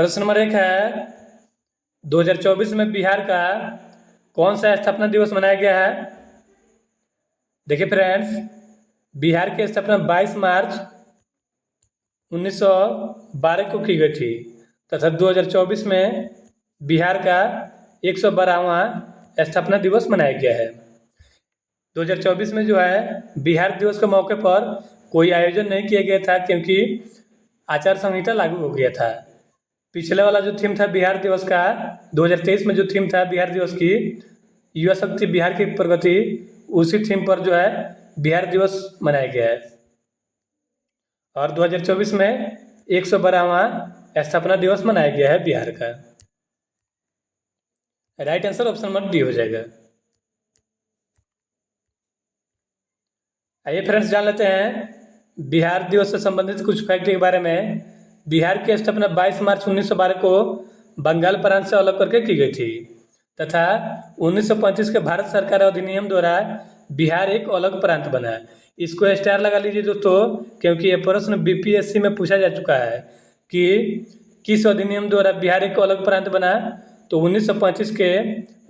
प्रश्न नंबर 1 है 2024 में बिहार का कौन सा स्थापना दिवस मनाया गया है। देखिए फ्रेंड्स, बिहार की स्थापना 22 मार्च 1912 को की गई थी तथा 2024 में बिहार का 112वां स्थापना दिवस मनाया गया है। 2024 में जो है बिहार दिवस के मौके पर कोई आयोजन नहीं किया गया था क्योंकि आचार संहिता लागू हो गया था। पिछले वाला जो थीम था बिहार दिवस का 2023 में जो थीम था बिहार दिवस की युवा शक्ति बिहार की प्रगति, उसी थीम पर जो है बिहार दिवस मनाया गया है और 2024 में 112वां स्थापना दिवस मनाया गया है बिहार का। Right answer option number D हो जाएगा। आइए फ्रेंड्स जान लेते हैं बिहार दिवस से संबंधित कुछ फैक्ट के बारे में। बिहार की स्थापना 22 मार्च 1912 को बंगाल प्रांत से अलग करके की गई थी तथा 1935 के भारत सरकार अधिनियम द्वारा बिहार एक अलग प्रांत बना। इसको स्टार लगा लीजिए दोस्तों, क्योंकि ये प्रश्न बीपीएससी में पूछा जा चुका है कि किस अधिनियम द्वारा बिहार एक अलग प्रांत बना। तो 1935 के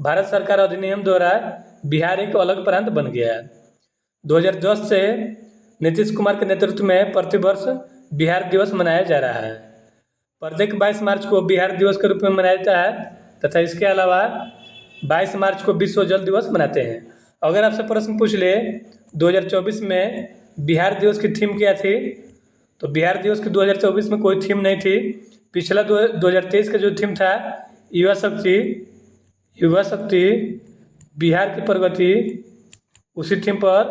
भारत सरकार अधिनियम द्वारा बिहार एक अलग प्रांत बन गया। 2010 से नीतीश कुमार के नेतृत्व में प्रतिवर्ष बिहार दिवस मनाया जा रहा है। प्रत्येक 22 मार्च को बिहार दिवस के रूप में मनाया जाता है तथा इसके अलावा 22 मार्च को विश्व जल दिवस मनाते हैं। अगर आपसे प्रश्न पूछ ले 2024 में बिहार दिवस की थीम क्या थी, तो बिहार दिवस की 2024 में कोई थीम नहीं थी। पिछला 2023 का जो थीम था युवा शक्ति बिहार की प्रगति, उसी थीम पर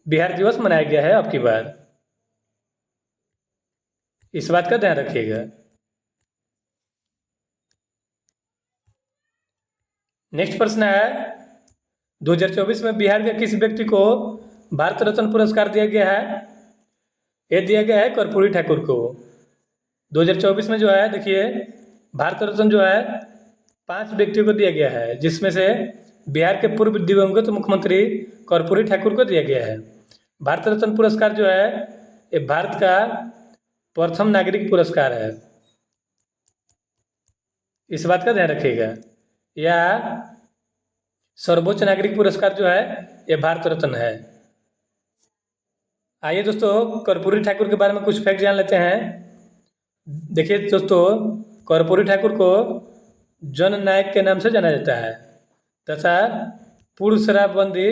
बिहार दिवस मनाया गया है अब की बार। इस बात का ध्यान रखिएगा। नेक्स्ट प्रश्न है 2024 में बिहार के किस व्यक्ति को भारत रत्न पुरस्कार दिया गया है। ये दिया गया है कर्पूरी ठाकुर को। 2024 में जो है देखिए भारत रत्न जो है 5 व्यक्तियों को दिया गया है, जिसमें से बिहार के पूर्व दिवंगत मुख्यमंत्री कर्पूरी ठाकुर को दिया गया है। भारत रत्न पुरस्कार जो है ये भारत का प्रथम नागरिक पुरस्कार है, इस बात का ध्यान रखिएगा। या सर्वोच्च नागरिक पुरस्कार जो है ये भारत रत्न है। आइए दोस्तों कर्पूरी ठाकुर के बारे में कुछ फैक्ट जान लेते हैं। देखिए दोस्तों, कर्पूरी ठाकुर को जननायक के नाम से जाना जाता है तथा पूर्ण शराबबंदी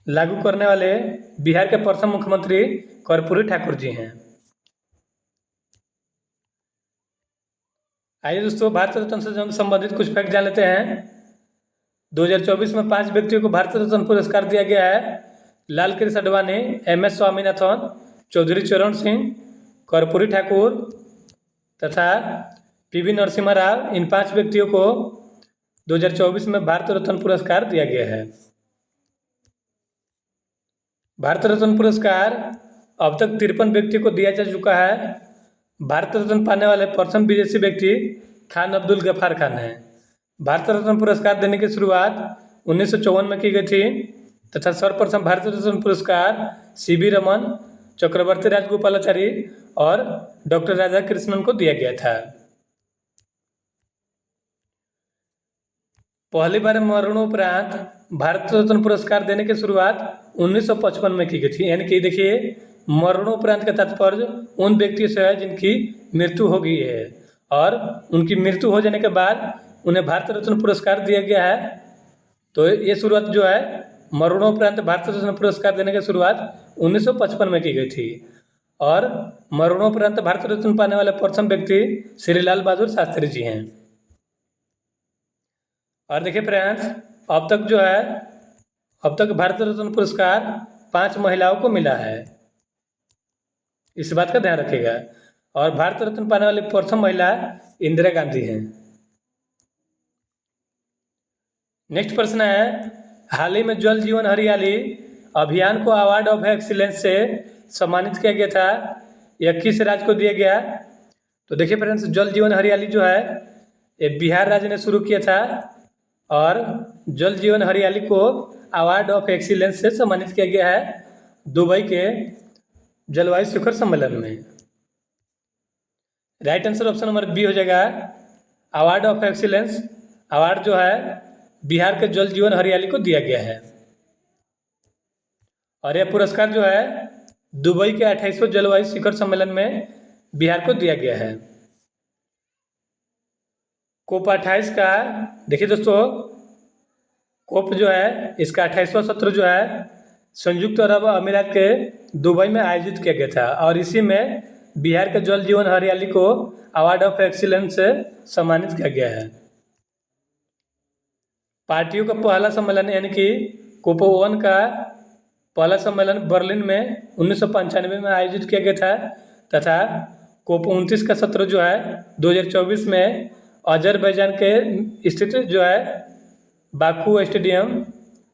लागू करने वाले बिहार के प्रथम मुख्यमंत्री कर्पूरी ठाकुर जी हैं। आइए दोस्तों भारत रत्न से संबंधित कुछ फैक्ट जान लेते हैं। 2024 में 5 व्यक्तियों को भारत रत्न पुरस्कार दिया गया है। लाल कृष्ण आडवाणी, MS स्वामीनाथन, चौधरी चरण सिंह, कर्पूरी ठाकुर तथा PV नरसिम्हा राव। इन 5 व्यक्तियों को 2024 में भारत रत्न पुरस्कार दिया गया है। भारत रत्न पुरस्कार अब तक 53 व्यक्तियों को दिया जा चुका है। भारत रत्न पाने वाले प्रथम विदेशी व्यक्ति खान अब्दुल गफ्फार खान हैं। भारत रत्न पुरस्कार देने की शुरुआत 1954 में की गई थी तथा सर्वप्रथम भारत रत्न पुरस्कार CV रमन, चक्रवर्ती राजगोपालाचारी और डॉक्टर राधाकृष्णन को दिया गया था। पहली बार मरणोपरांत भारत रत्न पुरस्कार देने की शुरुआत 1955 में की गई थी। यानी कि देखिए मरणोपरांत का तात्पर्य उन व्यक्तियों से है जिनकी मृत्यु हो गई है और उनकी मृत्यु हो जाने के बाद उन्हें भारत रत्न पुरस्कार दिया गया है। तो ये शुरुआत जो है मरणोपरांत भारत रत्न पुरस्कार देने की शुरुआत 1955 में की गई थी और मरणोपरांत भारत रत्न पाने वाले प्रथम व्यक्ति श्री लाल बहादुर शास्त्री जी हैं। और देखिए फ्रेंड्स, अब तक भारत रत्न पुरस्कार 5 महिलाओं को मिला है, इस बात का ध्यान रखिएगा। और भारत रत्न पाने वाली प्रथम महिला इंदिरा गांधी हैं। नेक्स्ट प्रश्न है हाल ही में जल जीवन हरियाली अभियान को अवार्ड ऑफ एक्सीलेंस से सम्मानित किया गया था। यह किस राज्य को दिया गया। तो देखिए फ्रेंड्स, जल जीवन हरियाली जो है ये बिहार राज्य ने शुरू किया था और जल जीवन हरियाली को अवार्ड ऑफ एक्सीलेंस से सम्मानित किया गया है दुबई के जलवायु शिखर सम्मेलन में। Right answer option number B हो जाएगा अवार्ड ऑफ एक्सीलेंस। अवार्ड जो है बिहार के जल जीवन हरियाली को दिया गया है। और यह पुरस्कार जो है दुबई के 28वें जलवायु शिखर सम्मेलन में बिहार को दिया गया है। कोप 28 का देखिए दोस्तों, कोप जो है इसका 28वां सत्र जो है संयुक्त अरब अमीरात के दुबई में आयोजित किया गया था और इसी में बिहार के जल जीवन हरियाली को अवार्ड ऑफ एक्सीलेंस से सम्मानित किया गया है। पार्टियों का पहला सम्मेलन यानी कि कोप 1 का पहला सम्मेलन बर्लिन में 1995 में आयोजित किया गया था तथा कोप 29 का सत्र जो है 2024 में अजरबैजान के स्थित जो है बाकू स्टेडियम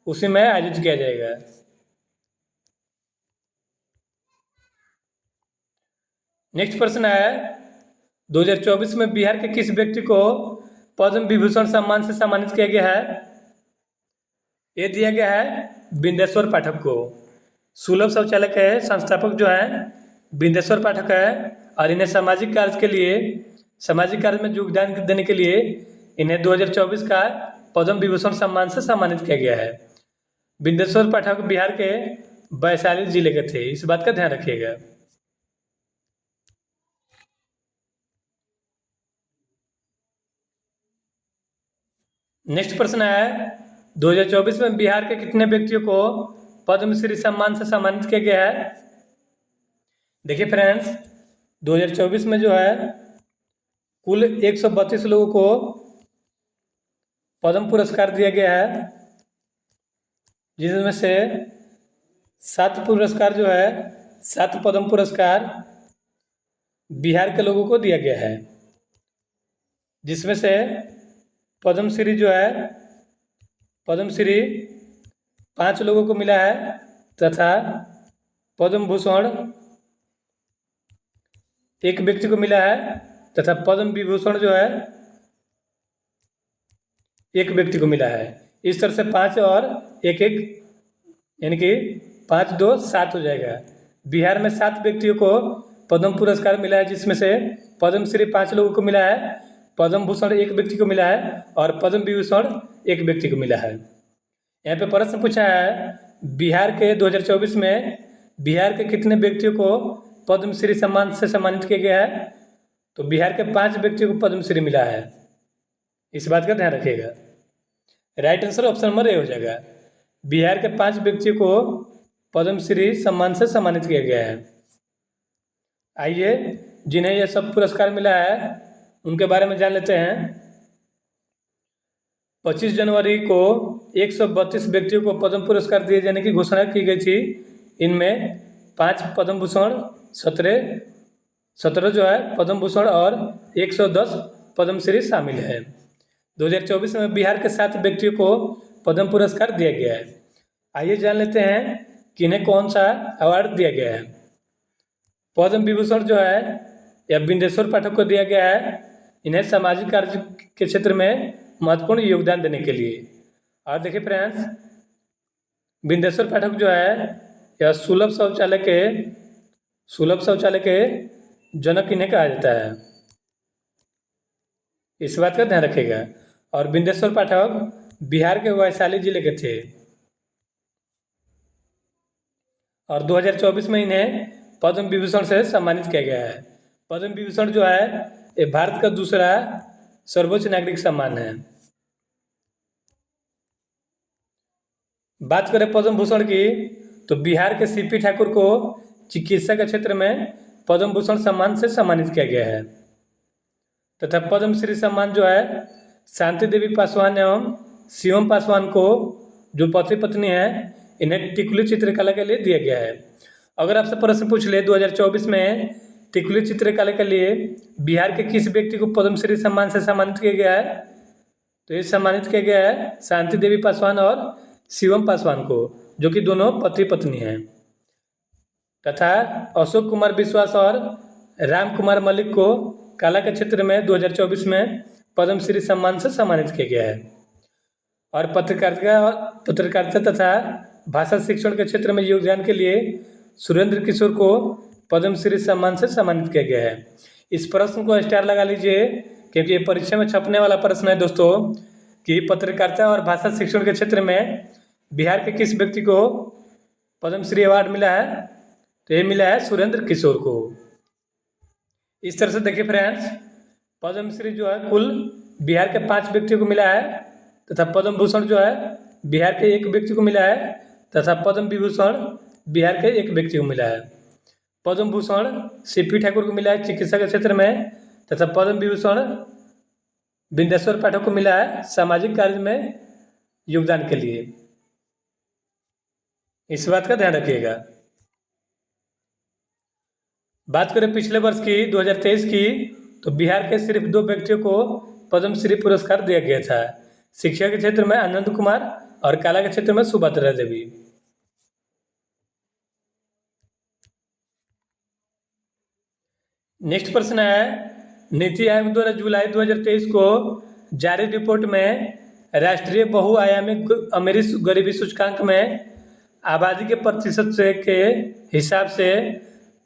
उसी में आयोजित किया जाएगा। नेक्स्ट प्रश्न है 2024 में बिहार के किस व्यक्ति को पद्म विभूषण सम्मान से सम्मानित किया गया है? ये दिया गया है बिंदेश्वर पाठक को। सुलभ शौचालय के संस्थापक जो है बिंदेश्वर पाठक है और इन्हें सामाजिक कार्य में योगदान देने के लिए इन्हें 2024 का पद्म विभूषण सम्मान से सम्मानित किया गया है। बिंदेश्वर पाठक बिहार के वैशाली जिले के थे, इस बात का ध्यान रखिएगा। नेक्स्ट प्रश्न है 2024 में बिहार के कितने व्यक्तियों को पद्मश्री सम्मान से सम्मानित किया गया है? देखिए फ्रेंड्स, 2024 में जो है कुल 132 लोगों को पद्म पुरस्कार दिया गया है, जिसमें से 7 पुरस्कार जो है 7 पद्म पुरस्कार बिहार के लोगों को दिया गया है, जिसमें से पद्मश्री जो है पद्मश्री 5 लोगों को मिला है तथा पद्म भूषण 1 व्यक्ति को मिला है तथा पद्म विभूषण जो है 1 व्यक्ति को मिला है। इस तरह से 5 और 1 यानी कि 5 2 7 हो जाएगा। बिहार में 7 व्यक्तियों को पद्म पुरस्कार मिला है, जिसमें से पद्मश्री 5 लोगों को मिला है, पद्म भूषण 1 व्यक्ति को मिला है और पद्म विभूषण 1 व्यक्ति को मिला है। यहाँ पे प्रश्न पूछा है बिहार के 2024 में बिहार के कितने व्यक्तियों को पद्मश्री सम्मान से सम्मानित किया गया है? तो बिहार के 5 व्यक्तियों को पद्मश्री मिला है, इस बात का ध्यान रखिएगा। Right answer option number A हो जाएगा। बिहार के 5 व्यक्तियों को पद्मश्री सम्मान से सम्मानित किया गया है। आइए जिन्हें यह सब पुरस्कार मिला है उनके बारे में जान लेते हैं। 25 जनवरी को 132 व्यक्तियों को पद्म पुरस्कार दिए जाने की घोषणा की गई थी। इनमें 5 पद्म भूषण, 17 जो है पद्म भूषण और 110 पद्मश्री शामिल है। 2024 में बिहार के 7 व्यक्तियों को पद्म पुरस्कार दिया गया है। आइए जान लेते हैं कि इन्हें कौन सा अवार्ड दिया गया है। पद्म विभूषण जो है यह बिंदेश्वर पाठक को दिया गया है, इन्हें सामाजिक कार्य के क्षेत्र में महत्वपूर्ण योगदान देने के लिए। और देखिए फ्रेंड्स, बिंदेश्वर पाठक जो है यह सुलभ शौचालय के जनक इन्हें कहा जाता है, इस बात का ध्यान रखिएगा। और बिंदेश्वर पाठक बिहार के वैशाली जिले के थे और 2024 में इन्हें पद्म विभूषण से सम्मानित किया गया है। पद्म विभूषण जो है ये भारत का दूसरा सर्वोच्च नागरिक सम्मान है। बात करें पद्म भूषण की तो बिहार के सीपी ठाकुर को चिकित्सा के क्षेत्र में पद्म भूषण सम्मान से सम्मानित किया गया है तथा पद्मश्री सम्मान जो है शांति देवी पासवान एवं शिवम पासवान को, जो पति पत्नी है, इन्हें टिकुली चित्रकला के लिए दिया गया है। अगर आपसे प्रश्न पूछ ले 2024 में टिकुली चित्रकला के लिए बिहार के किस व्यक्ति को पद्मश्री सम्मान से सम्मानित किया गया है, तो ये सम्मानित किया गया है शांति देवी पासवान और शिवम पासवान को, जो कि दोनों पति पत्नी हैं। तथा अशोक कुमार विश्वास और राम कुमार मलिक को कला के क्षेत्र में 2024 में पद्मश्री सम्मान से सम्मानित किया गया है। और पत्रकारिता तथा भाषा शिक्षण के क्षेत्र में योगदान के लिए सुरेंद्र किशोर को पद्मश्री सम्मान से सम्मानित किया गया है। इस प्रश्न को स्टार लगा लीजिए, क्योंकि ये परीक्षा में छपने वाला प्रश्न है दोस्तों कि पत्रकारिता और भाषा शिक्षण के क्षेत्र में बिहार के किस व्यक्ति को पद्मश्री अवार्ड मिला है। तो ये मिला है सुरेंद्र किशोर को। इस तरह से देखिए फ्रेंड्स, पद्मश्री जो है कुल बिहार के 5 व्यक्तियों को मिला है, तथा पद्म भूषण जो है बिहार के 1 व्यक्ति को मिला है, तथा पद्म विभूषण बिहार के 1 व्यक्ति को मिला है। पद्म भूषण सीपी ठाकुर को मिला है चिकित्सा के क्षेत्र में, तथा पद्म विभूषण विंदेश्वर पाठक को मिला है सामाजिक कार्य में योगदान के लिए। इस बात का ध्यान रखिएगा। बात करें पिछले वर्ष की 2023 की, तो बिहार के सिर्फ 2 व्यक्तियों को पद्मश्री पुरस्कार दिया गया था। शिक्षा के क्षेत्र में आनंद कुमार और कला के क्षेत्र में सुभद्रा देवी। नेक्स्ट प्रश्न है, नीति आयोग द्वारा जुलाई 2023 को जारी रिपोर्ट में राष्ट्रीय बहुआयामी अमीरी गरीबी सूचकांक में आबादी के प्रतिशत से के हिसाब से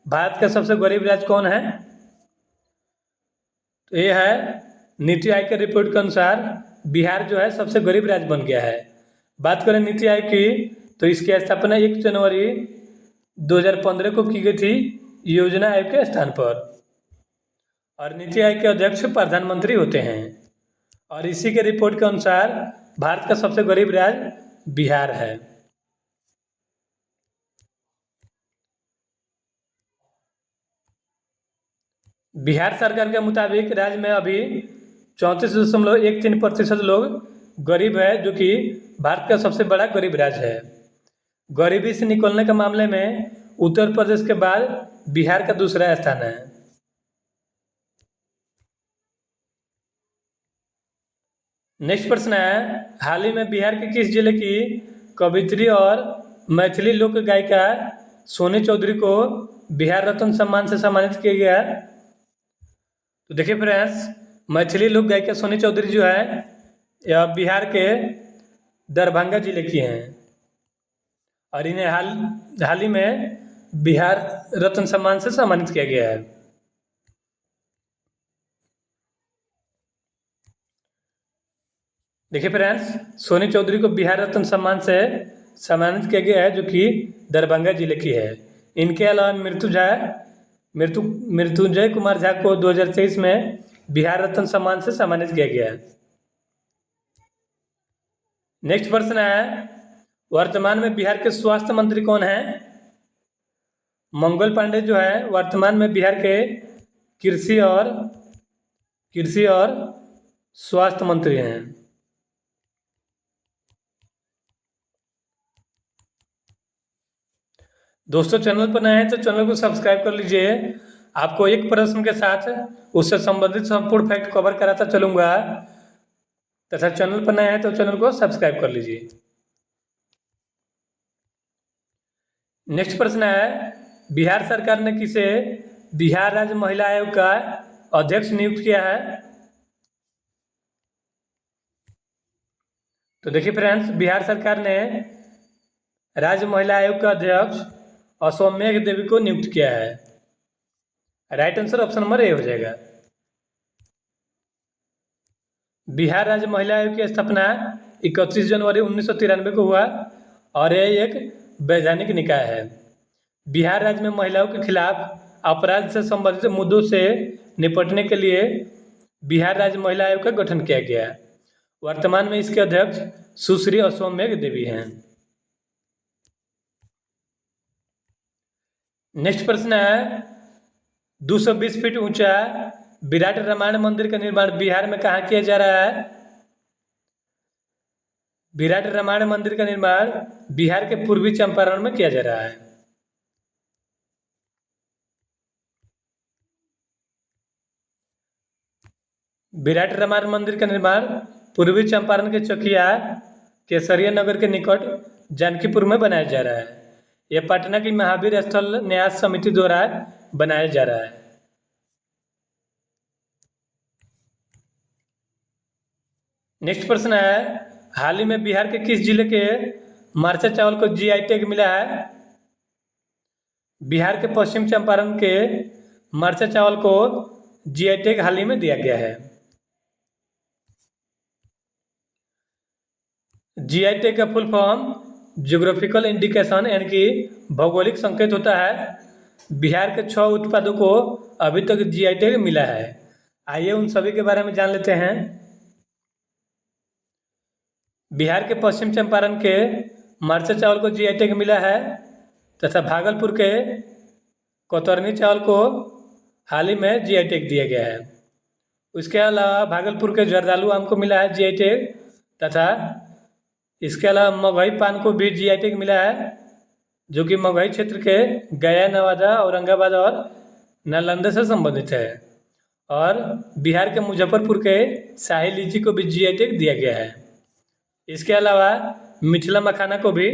भारत का सबसे गरीब राज्य कौन है। तो ये है नीति आयोग के रिपोर्ट के अनुसार बिहार जो है सबसे गरीब राज्य बन गया है। बात करें नीति आयोग की, तो इसकी स्थापना 1 जनवरी 2015 को की गई थी योजना आयोग के स्थान पर, और नीति आयोग के अध्यक्ष प्रधानमंत्री होते हैं। और इसी के रिपोर्ट के अनुसार भारत का सबसे गरीब राज्य बिहार है। बिहार सरकार के मुताबिक राज्य में अभी 34.13% लोग गरीब है, जो कि भारत का सबसे बड़ा गरीब राज्य है। गरीबी से निकलने के मामले में उत्तर प्रदेश के बाद बिहार का दूसरा स्थान है। नेक्स्ट प्रश्न है, हाल ही में बिहार के किस जिले की कवियत्री और मैथिली लोक गायिका सोनी चौधरी को बिहार रत्न सम्मान से सम्मानित किया गया। तो देखिए फ्रेंड्स, मैथिली लोक गायिका सोनी चौधरी जो है यह बिहार के दरभंगा जिले की हैं, और इन्हें हाल ही में बिहार रत्न सम्मान से सम्मानित किया गया है। देखिए फ्रेंड्स, सोनी चौधरी को बिहार रत्न सम्मान से सम्मानित किया गया है, जो कि दरभंगा जिले की है। इनके अलावा मृत्युंजय कुमार झा को 2023 में बिहार रत्न सम्मान से सम्मानित किया गया है। नेक्स्ट प्रश्न है, वर्तमान में बिहार के स्वास्थ्य मंत्री कौन हैं। मंगल पांडे जो है वर्तमान में बिहार के कृषि और स्वास्थ्य मंत्री हैं। दोस्तों, चैनल पर नए हैं तो चैनल को सब्सक्राइब कर लीजिए। आपको एक प्रश्न के साथ उससे संबंधित संपूर्ण फैक्ट कवर कराता चलूँगा, तथा चैनल पर नए हैं तो चैनल को सब्सक्राइब कर लीजिए। नेक्स्ट प्रश्न है, बिहार सरकार ने किसे बिहार राज्य महिला आयोग का अध्यक्ष नियुक्त किया है। तो देखिए फ्रेंड्स, बिहार सरकार ने राज्य महिला आयोग का अध्यक्ष असौम्या देवी को नियुक्त किया है। Right answer option number A हो जाएगा। बिहार राज्य महिला आयोग की स्थापना 31 जनवरी 1993 को हुआ, और यह एक वैधानिक निकाय है। बिहार राज्य में महिलाओं के खिलाफ अपराध से संबंधित मुद्दों से निपटने के लिए बिहार राज्य महिला आयोग का गठन किया गया। वर्तमान में इसके अध्यक्ष सुश्री असौम्या देवी हैं। नेक्स्ट प्रश्न है, 220 फीट ऊंचा विराट रामायण मंदिर का निर्माण बिहार में कहाँ किया जा रहा है। विराट रामायण मंदिर का निर्माण बिहार के पूर्वी चंपारण में किया जा रहा है। विराट रामायण मंदिर का निर्माण पूर्वी चंपारण के चकिया केसरिया नगर के निकट जानकीपुर में बनाया जा रहा है। यह पटना की महावीर स्थल न्यास समिति द्वारा बनाया जा रहा है। नेक्स्ट प्रश्न है, हाल ही में बिहार के किस जिले के मरचा चावल को जीआई टैग मिला है। बिहार के पश्चिम चंपारण के मरचा चावल को जीआई टैग हाल ही में दिया गया है। जीआई टैग का फुल फॉर्म ज्योग्राफिकल इंडिकेशन यानी कि भौगोलिक संकेत होता है। बिहार के 6 उत्पादों को अभी तक जीआई टैग मिला है। आइए उन सभी के बारे में जान लेते हैं। बिहार के पश्चिम चंपारण के मरचा चावल को जीआई टैग मिला है तथा भागलपुर के कोतरनी चावल को हाल ही में जीआई टैग दिया गया है। उसके अलावा भागलपुर के जर्दालू आम को मिला है जीआई टैग तथा इसके अलावा मगही पान को भी जीआई टैग मिला है, जो कि मगही क्षेत्र के गया, नवादा, औरंगाबाद और नालंदा से संबंधित है। और बिहार के मुजफ्फरपुर के शाही लीची को भी जीआई टैग दिया गया है। इसके अलावा मिथिला मखाना को भी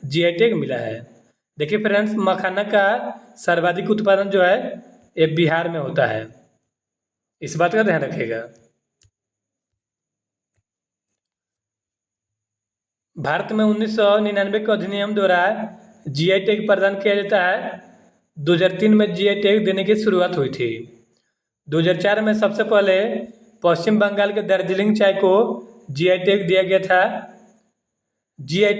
जीआई टैग मिला है। देखिए फ्रेंड्स, मखाना का सर्वाधिक उत्पादन जो है ये बिहार में होता है, इस बात का ध्यान रखिएगा। भारत में 1999 के अधिनियम द्वारा जीआई टैग प्रदान किया जाता है। 2003 में जीआई टैग देने की शुरुआत हुई थी। 2004 में सबसे पहले पश्चिम बंगाल के दार्जिलिंग चाय को जीआई टैग दिया गया था। जीआई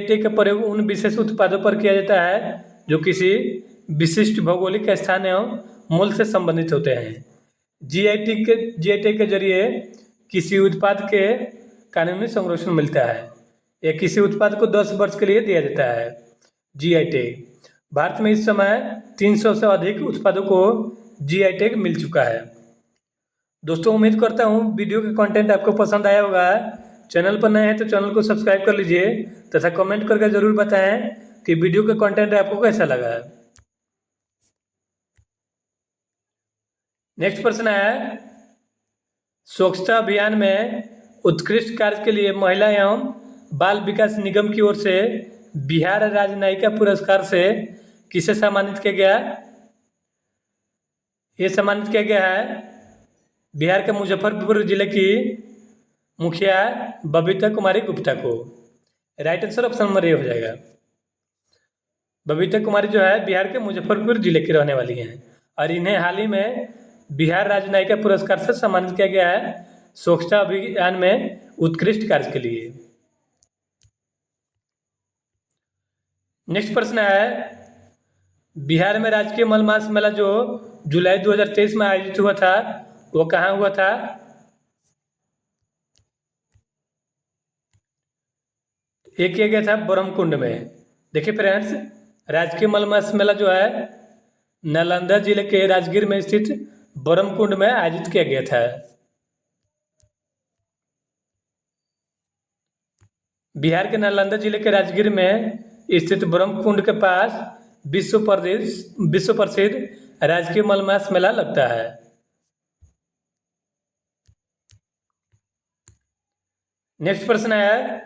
टैग का प्रयोग उन विशेष उत्पादों पर किया जाता है जो किसी विशिष्ट भौगोलिक स्थान एवं मूल से संबंधित होते हैं। जीआई टैग के जरिए किसी उत्पाद के कानूनी संरक्षण मिलता है। यह किसी उत्पाद को 10 वर्ष के लिए दिया जाता है। जीआई टैग भारत में इस समय 300 से अधिक उत्पादों को जीआई टैग मिल चुका है। दोस्तों, उम्मीद करता हूँ वीडियो का कंटेंट आपको पसंद आया होगा। चैनल पर नए हैं तो चैनल को सब्सक्राइब कर लीजिए तथा कमेंट करके ज़रूर बताएं कि वीडियो का कंटेंट आपको कैसा लगा। नेक्स्ट प्रश्न है, स्वच्छता अभियान में उत्कृष्ट कार्य के लिए महिला एवं बाल विकास निगम की ओर से बिहार राज्य नायिका पुरस्कार से किसे सम्मानित किया गया? ये सम्मानित किया गया है बिहार के मुजफ्फरपुर जिले की मुखिया बबीता कुमारी गुप्ता को। Right answer option number A हो जाएगा। बबीता कुमारी जो है बिहार के मुजफ्फरपुर जिले की रहने वाली हैं और इन्हें हाल ही में बिहार राज्य नायिका पुरस्कार से सम्मानित किया गया है स्वच्छता अभियान में उत्कृष्ट कार्य के लिए। नेक्स्ट प्रश्न है, बिहार में राजकीय मलमास मेला जो जुलाई 2023 में आयोजित हुआ था वो कहाँ हुआ था? ये किया गया था बरमकुंड में। देखिए फ्रेंड्स, राजकीय मलमास मेला जो है नालंदा जिले के राजगीर में स्थित बरमकुंड में आयोजित किया गया था। बिहार के नालंदा जिले के राजगीर में स्थित बरमकुंड के पास विश्व प्रसिद्ध राजकीय मलमास मेला लगता है। नेक्स्ट प्रश्न है,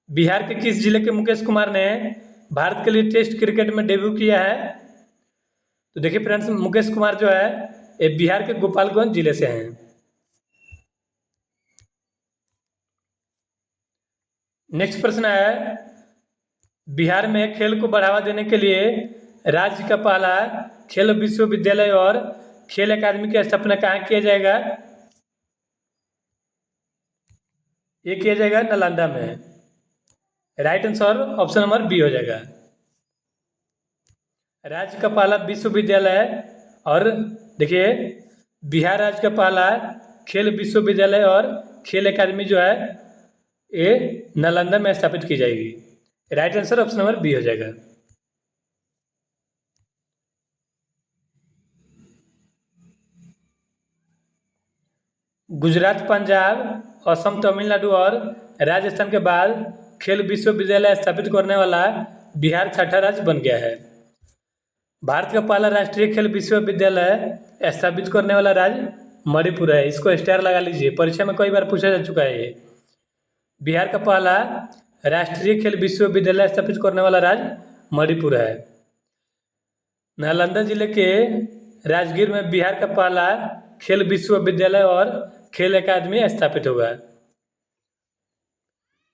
बिहार के किस जिले के मुकेश कुमार ने भारत के लिए टेस्ट क्रिकेट में डेब्यू किया है? तो देखिए फ्रेंड्स, मुकेश कुमार जो है ये बिहार के गोपालगंज जिले से हैं। नेक्स्ट प्रश्न है, बिहार में खेल को बढ़ावा देने के लिए राज्य का पहला खेल विश्वविद्यालय और खेल अकादमी की स्थापना कहाँ किया जाएगा? ये किया जाएगा नालंदा में। Right answer option number B हो जाएगा। राज्य का पहला विश्वविद्यालय और देखिए बिहार राज्य का पहला खेल विश्वविद्यालय और खेल अकादमी जो है ये नालंदा में स्थापित की जाएगी। Right answer option number B हो जाएगा। गुजरात, पंजाब, असम, तमिलनाडु और राजस्थान के बाद खेल विश्वविद्यालय स्थापित करने वाला बिहार छठा राज्य बन गया है। भारत का पहला राष्ट्रीय खेल विश्वविद्यालय स्थापित करने वाला राज्य मणिपुर है। इसको स्टार लगा लीजिए, परीक्षा में कई बार पूछा जा चुका है ये। बिहार का पहला राष्ट्रीय खेल विश्वविद्यालय स्थापित करने वाला राज्य मणिपुर है। नालंदा जिले के राजगीर में बिहार का पहला खेल विश्वविद्यालय और खेल अकादमी स्थापित होगा।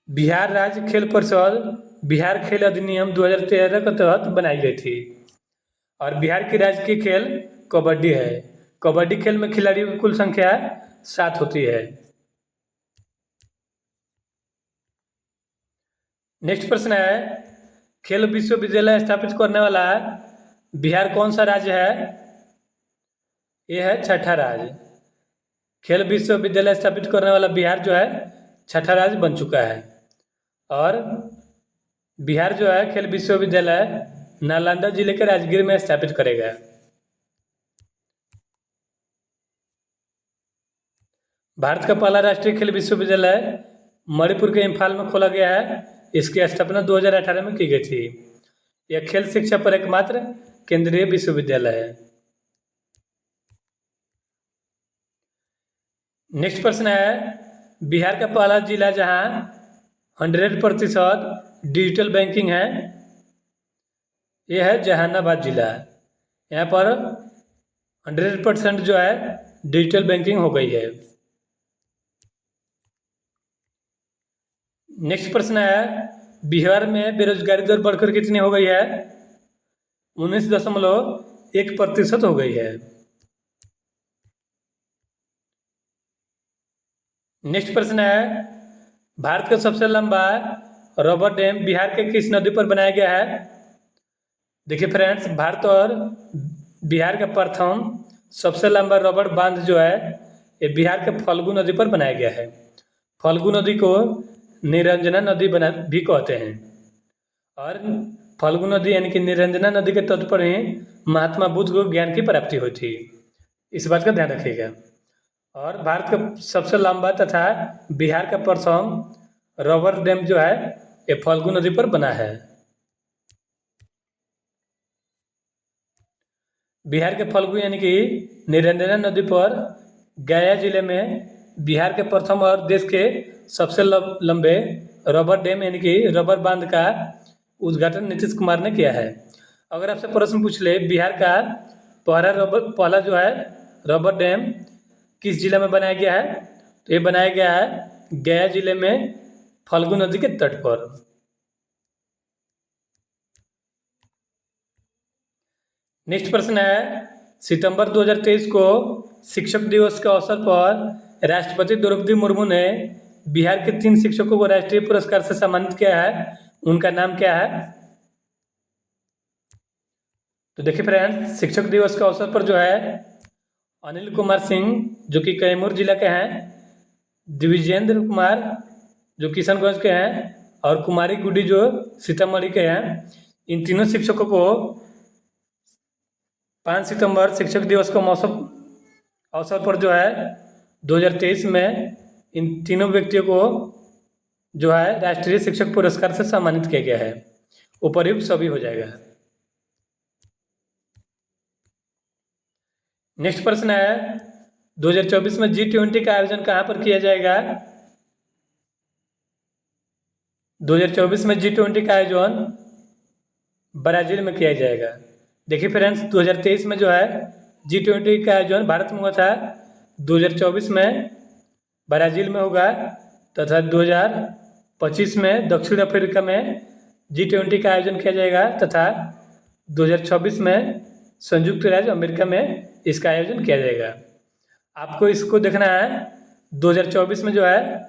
बिहार राज्य खेल परिषद बिहार खेल अधिनियम 2013 के तहत बनाई गई थी और बिहार की राजकीय खेल कबड्डी है। कबड्डी खेल में खिलाड़ियों की कुल संख्या 7 होती है। नेक्स्ट प्रश्न है, खेल विश्वविद्यालय स्थापित करने वाला बिहार कौन सा राज्य है? ये है छठा राज्य। खेल विश्वविद्यालय स्थापित करने वाला बिहार जो है छठा राज्य बन चुका है। और बिहार जो है खेल विश्वविद्यालय नालंदा जिले के राजगीर में स्थापित करेगा। भारत का पहला राष्ट्रीय खेल विश्वविद्यालय मणिपुर के इम्फाल में खोला गया है। इसकी स्थापना 2018 में की गई थी। यह खेल शिक्षा पर एकमात्र केंद्रीय विश्वविद्यालय है। नेक्स्ट प्रश्न है, बिहार का पहला जिला जहां 100% डिजिटल बैंकिंग है, यह है जहानाबाद जिला। यहाँ पर 100% जो है डिजिटल बैंकिंग हो गई है। नेक्स्ट प्रश्न है, बिहार में बेरोजगारी दर बढ़कर कितनी हो गई है? 19.1% हो गई है। नेक्स्ट प्रश्न है, भारत का सबसे लंबा रबर डैम बिहार के किस नदी पर बनाया गया है? देखिए फ्रेंड्स, भारत और बिहार का प्रथम सबसे लंबा रबर बांध जो है ये बिहार के फल्गु नदी पर बनाया गया है। फल्गु नदी को निरंजना नदी भी कहते हैं। और फल्गु नदी यानी कि निरंजना नदी के तट पर ही महात्मा बुद्ध को ज्ञान की प्राप्ति हुई थी। इस बात का ध्यान रखिएगा। और भारत का सबसे लंबा तथा बिहार का प्रथम रबर डैम जो है ये फल्गु नदी पर बना है। बिहार के फल्गु यानी कि निरंजना नदी पर गया जिले में बिहार के प्रथम और देश के सबसे लंबे रबर डैम यानी कि रबर बांध का उद्घाटन नीतीश कुमार ने किया है। अगर आपसे प्रश्न पूछ ले बिहार का पहला जो है रबर डैम किस जिले में बनाया गया है, तो ये बनाया गया है गया जिले में फल्गु नदी के तट पर। नेक्स्ट प्रश्न है, सितंबर 2023 को शिक्षक दिवस के अवसर पर राष्ट्रपति द्रौपदी मुर्मू ने बिहार के 3 शिक्षकों को राष्ट्रीय पुरस्कार से सम्मानित किया है। उनका नाम क्या है? तो देखिए फ्रेंड्स, शिक्षक दिवस के अवसर पर जो है अनिल कुमार सिंह जो कि कैमूर जिला के हैं, द्विजेंद्र कुमार जो किशनगंज के हैं और कुमारी गुड्डी जो सीतामढ़ी के हैं, इन तीनों शिक्षकों को 5 सितंबर शिक्षक दिवस के अवसर पर जो है 2023 में इन तीनों व्यक्तियों को जो है राष्ट्रीय शिक्षक पुरस्कार से सम्मानित किया गया है। उपर्युक्त सभी हो जाएगा। नेक्स्ट प्रश्न है, 2024 में G20 का आयोजन कहाँ पर किया जाएगा? 2024 में G20 का आयोजन ब्राजील में किया जाएगा। देखिए फ्रेंड्स, 2023 में जो है G20 का आयोजन भारत में हुआ था, 2024 में ब्राजील में होगा तथा 2025 में दक्षिण अफ्रीका में G20 का आयोजन किया जाएगा तथा 2026 में संयुक्त राज्य अमेरिका में इसका आयोजन किया जाएगा। आपको इसको देखना है, 2024 में जो है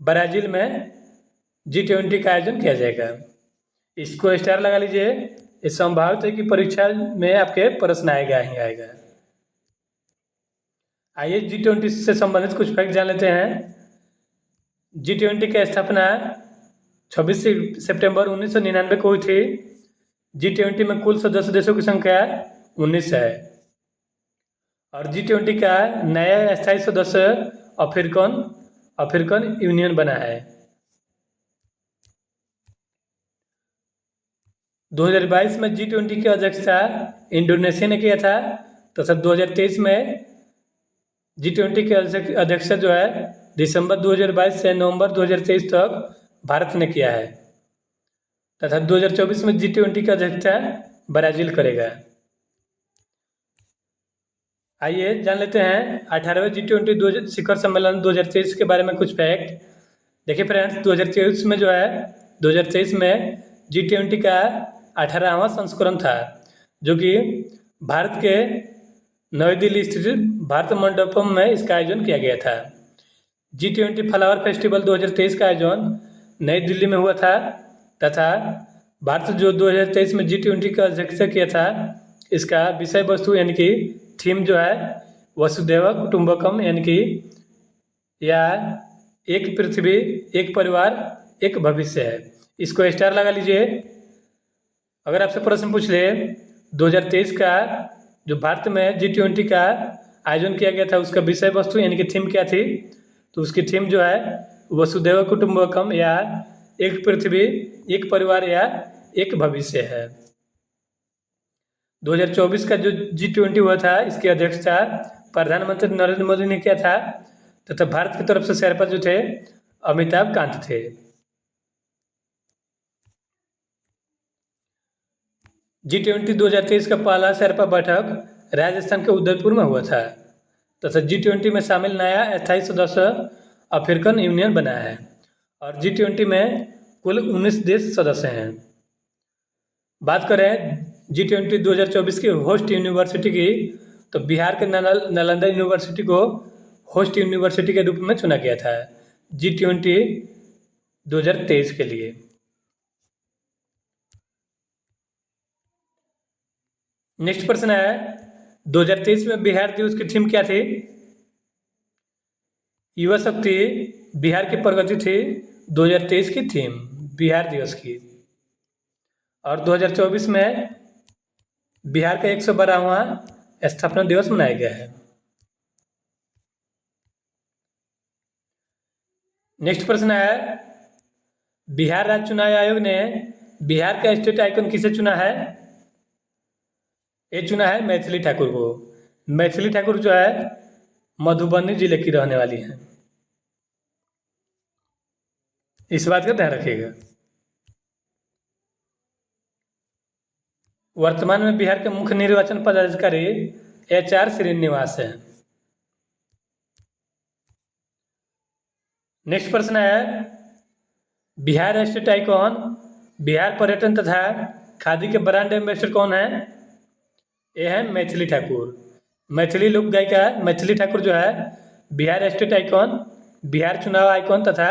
ब्राजील में G20 का आयोजन किया जाएगा। इसको स्टार लगा लीजिए। ये संभावित है कि परीक्षा में आपके प्रश्न आएगा ही आएगा। आइए G20 से संबंधित कुछ फैक्ट जान लेते हैं। G20 की स्थापना 26 सितंबर 1999 को हुई थी। G20 में कुल सदस्य देशों की संख्या 19 है और G20 का नया स्थायी सदस्य अफ्रीकन यूनियन बना है। 2022 में G20 की अध्यक्षता इंडोनेशिया ने किया था तथा 2023 में G20 की अध्यक्षता जो है दिसंबर 2022 से नवंबर 2023 तक भारत ने किया है तथा 2024 में G20 की अध्यक्षता ब्राजील करेगा। आइए जान लेते हैं 18वें G20 शिखर सम्मेलन 2023 के बारे में कुछ फैक्ट। देखिए फ्रेंड्स, 2023 में G20 का 18वां संस्करण था जो कि भारत के नई दिल्ली स्थित भारत मंडपम में इसका आयोजन किया गया था। G20 फ्लावर फेस्टिवल 2023 का आयोजन नई दिल्ली में हुआ था तथा भारत जो 2023 में G20 का अध्यक्षता किया था, इसका विषय वस्तु यानी कि थीम जो है वसुधैव कुटुंबकम यानी कि या एक पृथ्वी एक परिवार एक भविष्य है। इसको स्टार लगा लीजिए। अगर आपसे प्रश्न पूछ ले 2023 का जो भारत में G20 का आयोजन किया गया था उसका विषय वस्तु यानी कि थीम क्या थी, तो उसकी थीम जो है वसुधैव कुटुंबकम या एक पृथ्वी एक परिवार या एक भविष्य है। 2024 का जो G20 हुआ था इसकी अध्यक्षता प्रधानमंत्री नरेंद्र मोदी ने किया था तथा भारत की तरफ से शेरपा जो थे अमिताभ कांत थे। G20 2023 का पहला शेरपा बैठक राजस्थान के उदयपुर में हुआ था तथा G20 में शामिल नया अस्थायी सदस्य अफ्रीकन यूनियन बना है और G20 में कुल 19 देश सदस्य हैं। बात करें G20 2024 की होस्ट यूनिवर्सिटी की, तो बिहार के नालंदा यूनिवर्सिटी को होस्ट यूनिवर्सिटी के रूप में चुना गया था G20 2023 के लिए। नेक्स्ट प्रश्न है 2023 में बिहार दिवस की थीम क्या थी? युवा शक्ति बिहार की प्रगति थी 2023 की थीम बिहार दिवस की। और 2024 में बिहार का 112वां स्थापना दिवस मनाया गया है। नेक्स्ट प्रश्न है बिहार राज्य चुनाव आयोग ने बिहार का स्टेट आइकन किसे चुना है? ये चुना है मैथिली ठाकुर को। मैथिली ठाकुर जो है मधुबनी जिले की रहने वाली हैं, इस बात का ध्यान रखिएगा। वर्तमान में बिहार के मुख्य निर्वाचन पदाधिकारी HR श्रीनिवास हैं। नेक्स्ट प्रश्न है बिहार स्टेट आइकॉन बिहार पर्यटन तथा खादी के ब्रांड एम्बेसडर कौन है? ये है मैथिली ठाकुर। मैथिली लोक गायिका मैथिली ठाकुर जो है बिहार स्टेट आइकॉन, बिहार चुनाव आइकॉन तथा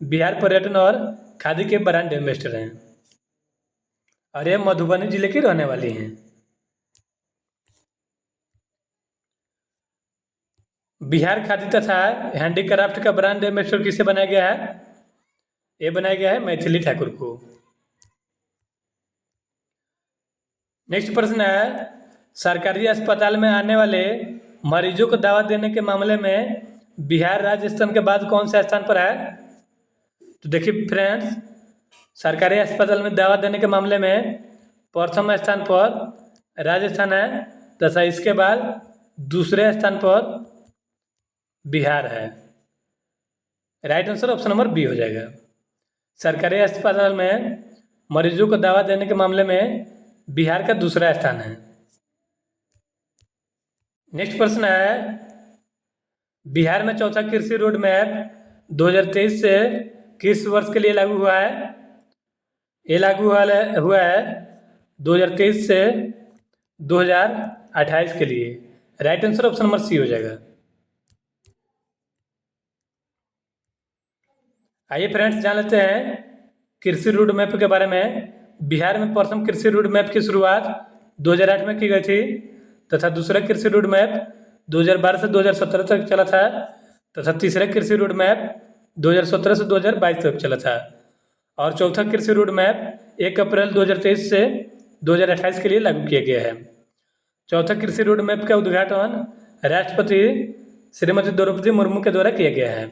बिहार पर्यटन और खादी के ब्रांड एम्बेसडर हैं और ये मधुबनी जिले की रहने वाली हैं। बिहार खादी तथा हैंडीक्राफ्ट का ब्रांड एम्बेसडर किसे बनाया गया है? ये बनाया गया है मैथिली ठाकुर को। नेक्स्ट प्रश्न है सरकारी अस्पताल में आने वाले मरीजों को दवा देने के मामले में बिहार राजस्थान के बाद कौन से स्थान पर है? तो देखिए फ्रेंड्स, सरकारी अस्पताल में दवा देने के मामले में प्रथम स्थान पर राजस्थान है तथा इसके बाद दूसरे स्थान पर बिहार है। Right answer option number B हो जाएगा। सरकारी अस्पताल में मरीजों को दवा देने के मामले में बिहार का दूसरा स्थान है। नेक्स्ट प्रश्न है बिहार में चौथा कृषि रोड मैप 2023 से किस वर्ष के लिए लागू हुआ है? ये लागू हुआ है 2023 से 2028 के लिए। Right answer option number C हो जाएगा। आइए फ्रेंड्स जान लेते हैं कृषि रोड मैप के बारे में। बिहार में प्रथम कृषि रोड मैप की शुरुआत 2008 में की गई थी तथा दूसरा कृषि रोड मैप 2012 से 2017 तक चला था तथा तीसरा कृषि रोड मैप 2017 से 2022 तक चला था और चौथा कृषि रोड मैप 1 अप्रैल 2023 से 2028 के लिए लागू किया गया है। चौथा कृषि रोड मैप का उद्घाटन राष्ट्रपति श्रीमती द्रौपदी मुर्मू के द्वारा किया गया है।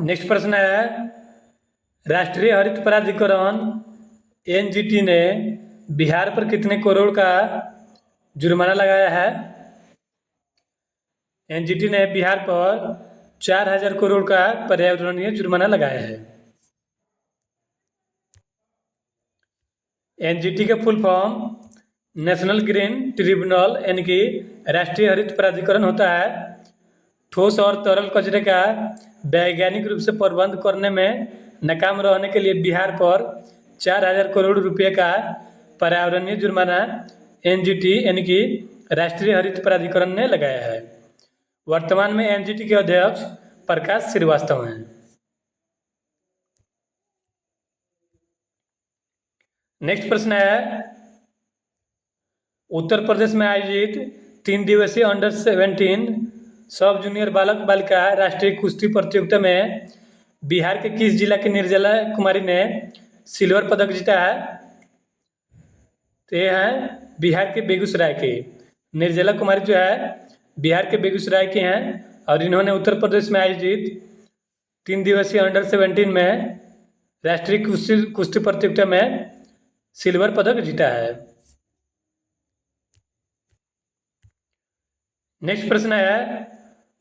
नेक्स्ट प्रश्न है राष्ट्रीय हरित प्राधिकरण NGT ने बिहार पर कितने करोड़ का जुर्माना लगाया है? NGT ने बिहार पर 4000 करोड़ का पर्यावरणीय जुर्माना लगाया है। NGT का full form national green tribunal यानी कि राष्ट्रीय हरित प्राधिकरण होता है। ठोस और तरल कचरे का वैज्ञानिक रूप से प्रबंध करने में नाकाम रहने के लिए बिहार पर 4000 करोड़ रुपये का पर्यावरणीय जुर्माना एनजीटी यानी कि राष्ट्रीय हरित प्राधिकरण ने लगाया है। वर्तमान में एनजीटी के अध्यक्ष प्रकाश श्रीवास्तव हैं। नेक्स्ट प्रश्न है, उत्तर प्रदेश में आयोजित 3 दिवसीय अंडर 17 सब जूनियर बालक बालिका राष्ट्रीय कुश्ती प्रतियोगिता में बिहार के किस जिला की निर्जला कुमारी ने सिल्वर पदक जीता है? तो ये है बिहार के बेगूसराय की निर्जला कुमारी जो है बिहार के बेगूसराय की हैं और इन्होंने उत्तर प्रदेश में आयोजित 3 दिवसीय अंडर 17 में राष्ट्रीय कुश्ती प्रतियोगिता में सिल्वर पदक जीता है। नेक्स्ट प्रश्न है,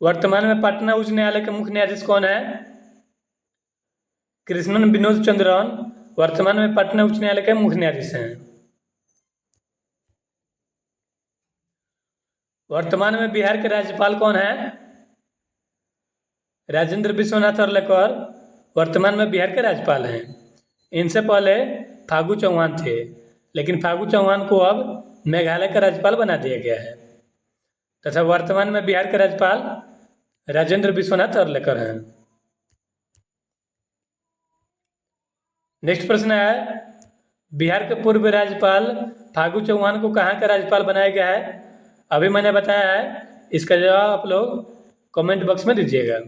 वर्तमान में पटना उच्च न्यायालय के मुख्य न्यायाधीश कौन है? कृष्णन विनोद चंद्रन वर्तमान में पटना उच्च न्यायालय के मुख्य न्यायाधीश हैं। वर्तमान में बिहार के राज्यपाल कौन है? राजेंद्र विश्वनाथ अर्लेकर वर्तमान में बिहार के राज्यपाल हैं। इनसे पहले फागू चौहान थे, लेकिन फागू चौहान को अब मेघालय का राज्यपाल बना दिया गया है तथा वर्तमान में बिहार के राज्यपाल राजेंद्र विश्वनाथ अर्लेकर हैं। नेक्स्ट प्रश्न है, बिहार के पूर्व राज्यपाल फागू चौहान को कहाँ का राज्यपाल बनाया गया है? अभी मैंने बताया है, इसका जवाब आप लोग कमेंट बॉक्स में दीजिएगा।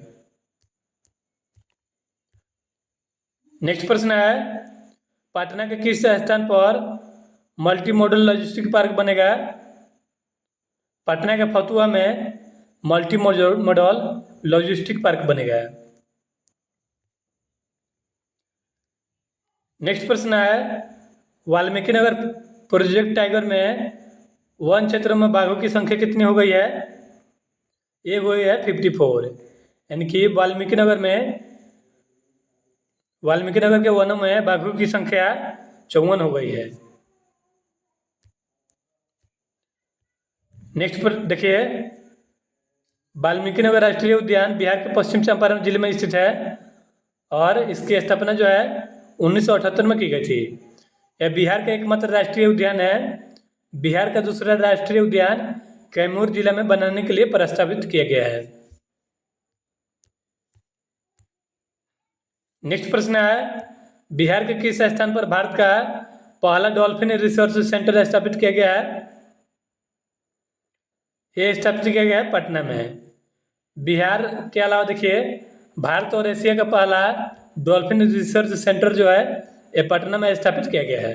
नेक्स्ट प्रश्न है, पटना के किस स्थान पर मल्टी मॉडल लॉजिस्टिक पार्क बनेगा? पटना के फतुहा में मल्टी मॉडल लॉजिस्टिक पार्क बनेगा। नेक्स्ट प्रश्न है, वाल्मीकि नगर प्रोजेक्ट टाइगर में वन क्षेत्र में बाघों की संख्या कितनी हो गई है? ये हुई है 54, यानी कि वाल्मीकि नगर के वनों में बाघों की संख्या 54 हो गई है। नेक्स्ट पर देखिए, वाल्मीकि नगर राष्ट्रीय उद्यान बिहार के पश्चिम चंपारण जिले में स्थित है और इसकी स्थापना जो है 1978 में की गई थी। यह बिहार का एकमात्र राष्ट्रीय उद्यान है। बिहार का दूसरा राष्ट्रीय उद्यान कैमूर जिला में बनाने के लिए प्रस्तावित किया गया है। नेक्स्ट प्रश्न है, बिहार के किस स्थान पर भारत का पहला डॉल्फिन रिसर्च सेंटर स्थापित किया गया है? ये स्थापित किया गया है पटना में। बिहार के अलावा देखिए, भारत और एशिया का पहला डॉल्फिन रिसर्च सेंटर जो है ये पटना में स्थापित किया गया है।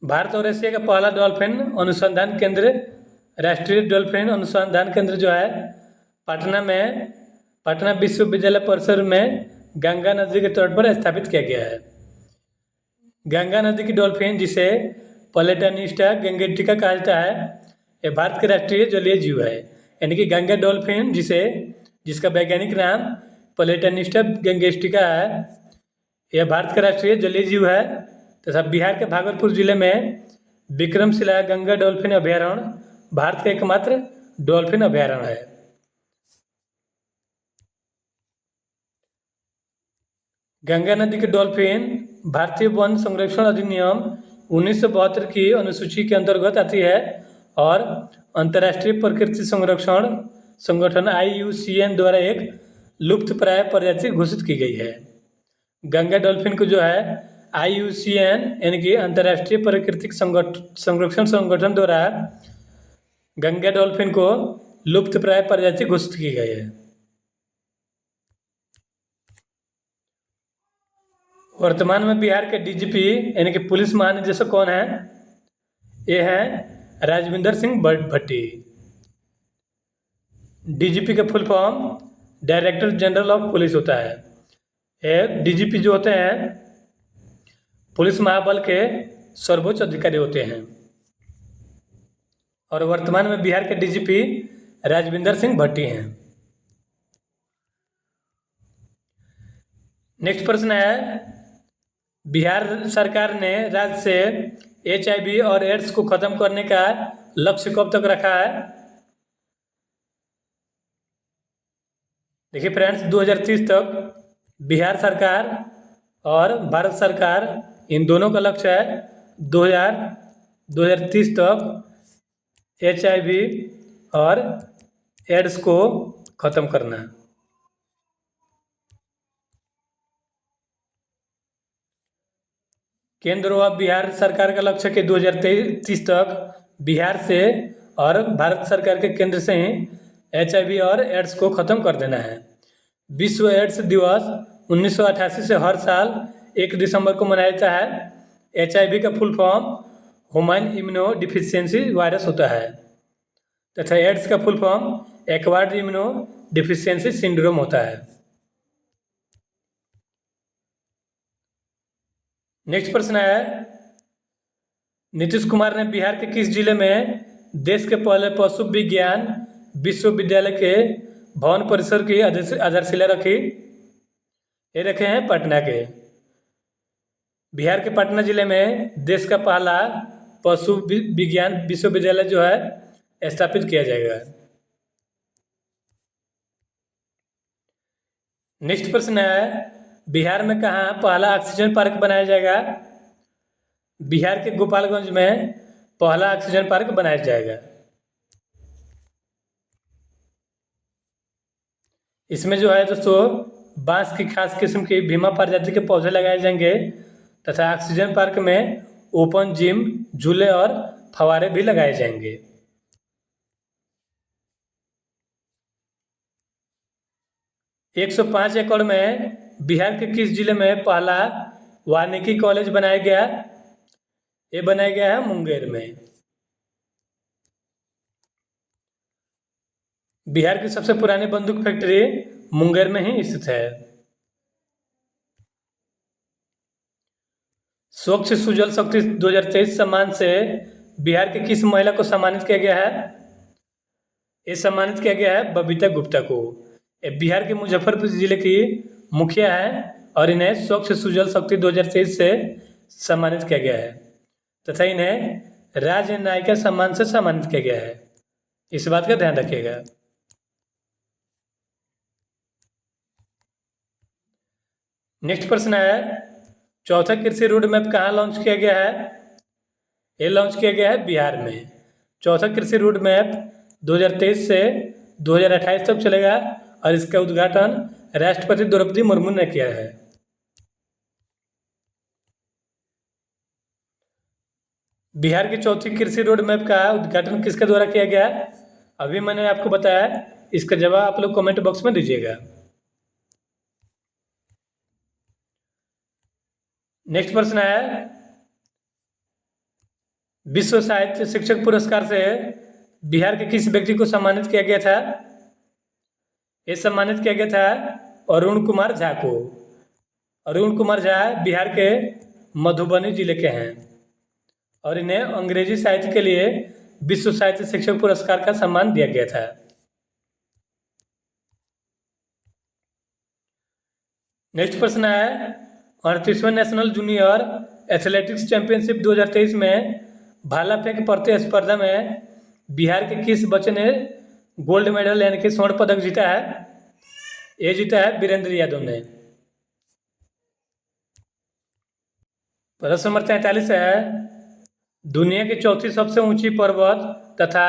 भारत और एशिया का पहला डॉल्फिन अनुसंधान केंद्र, राष्ट्रीय डॉल्फिन अनुसंधान केंद्र जो है पटना विश्वविद्यालय परिसर में गंगा नदी के तट पर स्थापित किया गया है। गंगा नदी की डॉल्फिन, जिसे प्लेटानिस्टा गैंगेटिका कहा जाता है, यह भारत के राष्ट्रीय जलीय जीव है। यानी कि गंगा डॉल्फिन जिसका वैज्ञानिक नाम प्लेटानिस्टा गैंगेटिका है, यह भारत का राष्ट्रीय जलीय जीव है तथा बिहार के भागलपुर जिले में विक्रमशिला गंगा डॉल्फिन अभयारण्य भारत का एकमात्र डॉल्फिन अभयारण्य है। गंगा नदी के डॉल्फिन भारतीय वन संरक्षण अधिनियम 1972 की अनुसूची के अंतर्गत आती है और अंतर्राष्ट्रीय प्रकृति संरक्षण संगठन IUCN द्वारा एक लुप्तप्राय प्रजाति घोषित की गई है। गंगा डॉल्फिन को जो है IUCN यानी कि अंतर्राष्ट्रीय प्राकृतिक संरक्षण संगठन द्वारा गंगा डॉल्फिन को लुप्तप्राय प्रजाति घोषित की गई है। वर्तमान में बिहार के DGP यानी कि पुलिस महानिदेशक कौन है? ये हैं राजविंदर सिंह भट्टी। DGP का full form director general of police होता है। ये DGP जो होते हैं पुलिस महाबल के सर्वोच्च अधिकारी होते हैं और वर्तमान में बिहार के DGP राजविंदर सिंह भट्टी हैं। नेक्स्ट प्रश्न है, बिहार सरकार ने राज्य से HIV और एड्स को खत्म करने का लक्ष्य कब तक रखा है? देखिए फ्रेंड्स, 2030 तक बिहार सरकार और भारत सरकार इन दोनों का लक्ष्य है 2030 तक HIV और एड्स को खत्म करना। केंद्र व बिहार सरकार का लक्ष्य है कि 2030 तक बिहार से और भारत सरकार के केंद्र से ही HIV और एड्स को खत्म कर देना है। विश्व एड्स दिवस 1988 से हर साल 1 दिसंबर को मनाया जाता है। HIV का full form human immuno deficiency virus होता है तथा एड्स का full form acquired immuno deficiency syndrome होता है। नेक्स्ट प्रश्न है, नीतीश कुमार ने बिहार के किस जिले में देश के पहले पशु विज्ञान विश्वविद्यालय के भवन परिसर की आधारशिला रखी? ये रखे हैं पटना के। बिहार के पटना जिले में देश का पहला पशु विज्ञान विश्वविद्यालय जो है स्थापित किया जाएगा। नेक्स्ट प्रश्न है, बिहार में कहाँ पहला ऑक्सीजन पार्क बनाया जाएगा? बिहार के गोपालगंज में पहला ऑक्सीजन पार्क बनाया जाएगा। इसमें जो है दोस्तों बांस की खास किस्म की भीमा प्रजाति के पौधे लगाए जाएंगे तथा ऑक्सीजन पार्क में ओपन जिम, झूले और फव्वारे भी लगाए जाएंगे। एक 105 एकड़ में बिहार के किस जिले में पहला वानिकी कॉलेज बनाया गया? ये बनाया गया है मुंगेर में। बिहार की सबसे पुरानी बंदूक फैक्ट्री मुंगेर में ही स्थित है। स्वच्छ सुजल शक्ति 2023 सम्मान से बिहार की किस महिला को सम्मानित किया गया है? ये सम्मानित किया गया है बबीता गुप्ता को। ये बिहार के मुजफ्फरपुर जिले की मुखिया है और इन्हें स्वच्छ सुजल शक्ति 2023 से सम्मानित किया गया है तथा इन्हें राज्य नायिका सम्मान से सम्मानित किया गया है। इस बात का ध्यान रखिएगा। नेक्स्ट प्रश्न है, चौथा कृषि रोड मैप कहाँ लॉन्च किया गया है? ये लॉन्च किया गया है बिहार में। चौथा कृषि रोड मैप 2023 से 2028 तक चलेगा और इसका उद्घाटन राष्ट्रपति द्रौपदी मुर्मू ने किया है। बिहार की चौथी कृषि रोड मैप का उद्घाटन किसके द्वारा किया गया? अभी मैंने आपको बताया, इसका जवाब आप लोग कमेंट बॉक्स में दीजिएगा। नेक्स्ट प्रश्न है, विश्व साहित्य शिक्षक पुरस्कार से बिहार के किस व्यक्ति को सम्मानित किया गया था? ये सम्मानित किया गया था अरुण कुमार झा को। अरुण कुमार झा बिहार के मधुबनी जिले के हैं और इन्हें अंग्रेजी साहित्य के लिए विश्व साहित्य शिक्षक पुरस्कार का सम्मान दिया गया था। नेक्स्ट प्रश्न है, 38वें नेशनल जूनियर एथलेटिक्स चैंपियनशिप 2023 में भाला फेंक प्रतिस्पर्धा में बिहार के किस बच्चे ने गोल्ड मेडल यानी कि स्वर्ण पदक जीता है? ये जीता है वीरेंद्र यादव ने। प्रश्न नंबर 43 है, दुनिया की चौथी सबसे ऊंची पर्वत तथा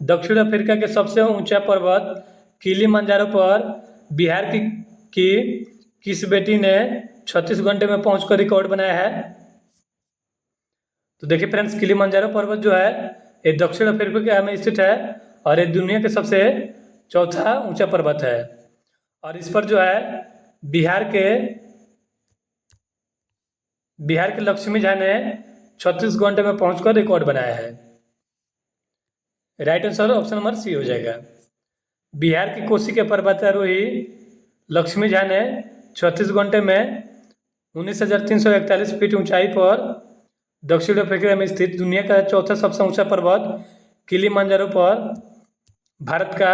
दक्षिण अफ्रीका के सबसे ऊंचा पर्वत किलिमंजारो पर बिहार की किस बेटी ने 36 घंटे में पहुंचकर रिकॉर्ड बनाया है? तो देखिए फ्रेंड्स, किलिमंजारो पर्वत जो है ये दक्षिण अफ्रीका में स्थित है और ये दुनिया के सबसे चौथा ऊंचा पर्वत है और इस पर जो है बिहार के लक्ष्मी झा ने 36 घंटे में पहुंचकर रिकॉर्ड बनाया है। Right answer option number C हो जाएगा। बिहार की कोसी के पर्वतारोही लक्ष्मी झा ने 36 घंटे में 19,341 फीट ऊंचाई पर दक्षिण अफ्रीका में स्थित दुनिया का चौथा सबसे ऊंचा पर्वत किलिमंजारो पर भारत का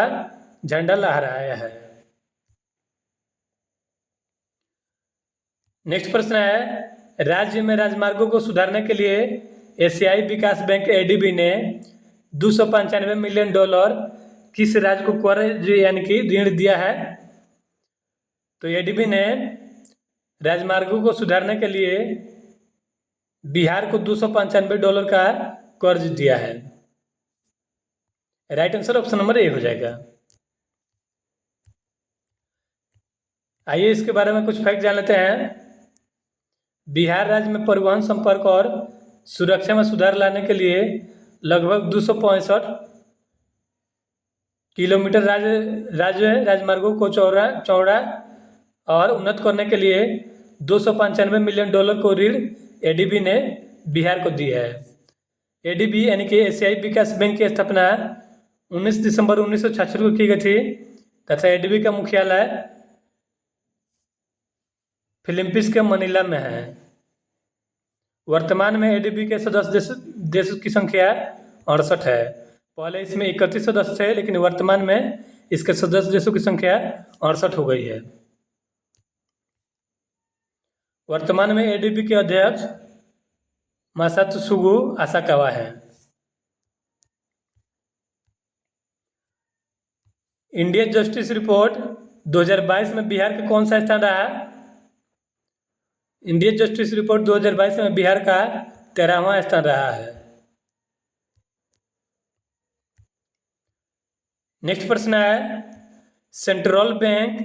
झंडा लहराया है। नेक्स्ट प्रश्न है, राज्य में राजमार्गों को सुधारने के लिए एशियाई विकास बैंक ADB ने $295 मिलियन किस राज्य को कर्ज यानी कि ऋण दिया है? तो ADB ने राजमार्गों को सुधारने के लिए बिहार को $295 का कर्ज दिया है। Right answer option number A हो जाएगा। आइए इसके बारे में कुछ फैक्ट जान लेते हैं। बिहार राज्य में परिवहन संपर्क और सुरक्षा में सुधार लाने के लिए लगभग 265 किलोमीटर राजमार्गों को चौड़ा और उन्नत करने के लिए $295 मिलियन को ऋण एडीबी ने बिहार को दी है। एडीबी यानी कि एशियाई विकास बैंक की स्थापना 19 दिसंबर 1966 को की गई थी तथा एडीबी का मुख्यालय फिलीपींस के मनीला में है। वर्तमान में एडीबी के सदस्य देशों की संख्या 68 है। पहले इसमें 31 सदस्य थे, लेकिन वर्तमान में इसके सदस्य देशों की संख्या 68 हो गई है। वर्तमान में एडीबी के अध्यक्ष मासात्सुगु आसाकावा है। इंडियन जस्टिस रिपोर्ट 2022 में बिहार का कौन सा स्थान रहा? इंडियन जस्टिस रिपोर्ट 2022 में बिहार का 13वां स्थान रहा है। नेक्स्ट प्रश्न है, सेंट्रल बैंक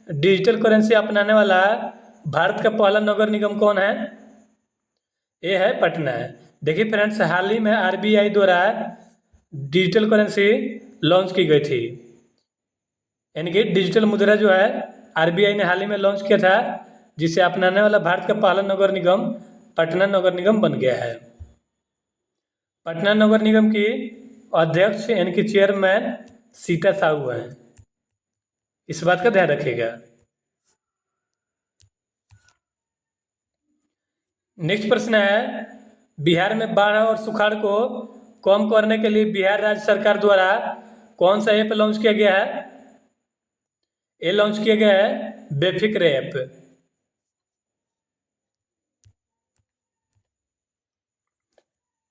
डिजिटल करेंसी अपनाने वाला भारत का पहला नगर निगम कौन है? ये है पटना है। देखिए फ्रेंड्स, हाल ही में आरबीआई द्वारा डिजिटल करेंसी लॉन्च की गई थी, यानी कि डिजिटल मुद्रा जो है आरबीआई ने हाल ही में लॉन्च किया था, जिसे अपनाने वाला भारत का पहला नगर निगम पटना नगर निगम बन गया है। पटना नगर निगम की अध्यक्ष यानी कि चेयरमैन सीता साहू हैं। इस बात का ध्यान रखिएगा। नेक्स्ट प्रश्न है, बिहार में बाढ़ और सुखाड़ को कम करने के लिए बिहार राज्य सरकार द्वारा कौन सा ऐप लॉन्च किया गया है? ये लॉन्च किया गया है बेफिक्र ऐप।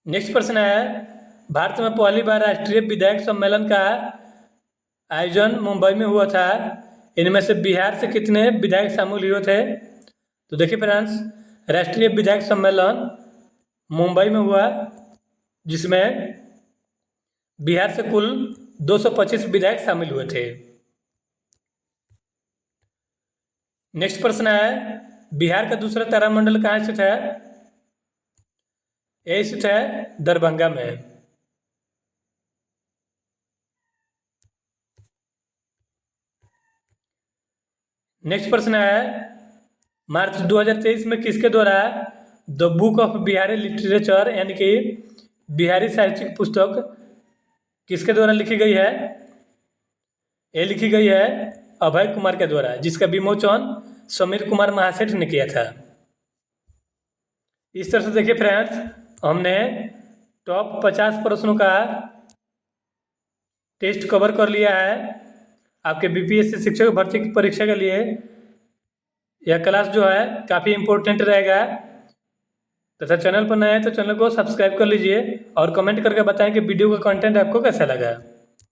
नेक्स्ट प्रश्न है, भारत में पहली बार राष्ट्रीय विधायक सम्मेलन का आयोजन मुंबई में हुआ था। इनमें से बिहार से कितने विधायक शामिल हुए थे? तो देखिए फ्रेंड्स, राष्ट्रीय विधायक सम्मेलन मुंबई में हुआ, जिसमें बिहार से कुल 225 विधायक शामिल हुए थे। नेक्स्ट प्रश्न है, बिहार का दूसरा तारामंडल कहाँ स्थित है? ये स्थित है दरभंगा में। नेक्स्ट प्रश्न है, मार्च 2023 में किसके द्वारा the book of Bihari literature यानी कि बिहारी साहित्यिक पुस्तक किसके द्वारा लिखी गई है? ये लिखी गई है अभय कुमार के द्वारा, जिसका विमोचन समीर कुमार महासेठ ने किया था। इस तरह से देखिए फ्रेंड्स, हमने टॉप 50 प्रश्नों का टेस्ट कवर कर लिया है। आपके बीपीएससी शिक्षक भर्ती की परीक्षा के लिए यह क्लास जो है काफ़ी इम्पोर्टेंट रहेगा। तथा चैनल पर नए हैं तो चैनल को सब्सक्राइब कर लीजिए और कमेंट करके बताएं कि वीडियो का कंटेंट आपको कैसा लगा।